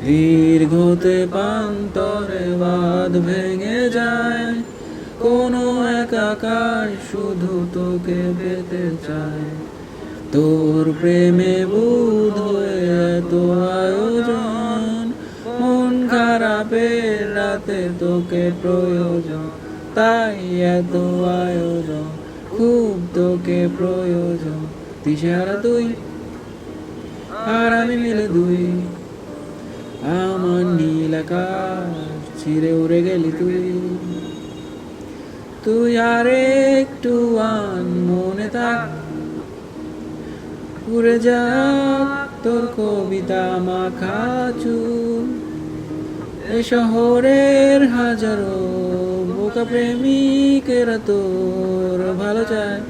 দীর্ঘতে প্রান্তরে বাঁধ ভেঙে যায়, কোনো এক আকাশ শুধু তোকে পেতে চায়। তোর প্রেমে বুধ হয়ে এত আয়োজন, মন খারাপের রাতে তোকে প্রয়োজন, তাই এত আয়োজন, খুব তোকে প্রয়োজন। দিশেহারা তুই আর আমি মিলে দুই, আমার নীল আকাশ ছিঁড়ে উড়ে গেলি তুই। তুই আর একটু আন মনে থাক, উড়ে যাক তোর কবিতা মাখা চুল। এ শহরের হাজারো বোকা প্রেমিকেরা তোর ভালো চায়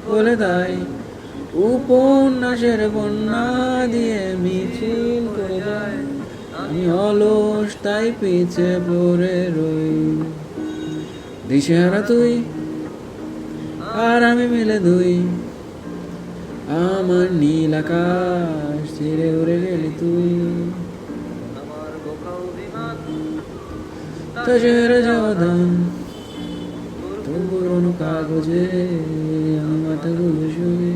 বলে, তাই উপন্যাসের বন্যা দিয়ে মিছিল করে যায়। আমি অলস তাই পিছে পড়ে রই। দিশেহারা তুই আর আমি মিলে দুই, আমার নীল আকাশ ছেড়ে উড়ে গেলি তুই। আমার বোকা অভিমান তা ছেড়ে যাওয়া দাম তোর পুরনো কাগজে আমি মাথা গুলো শুই।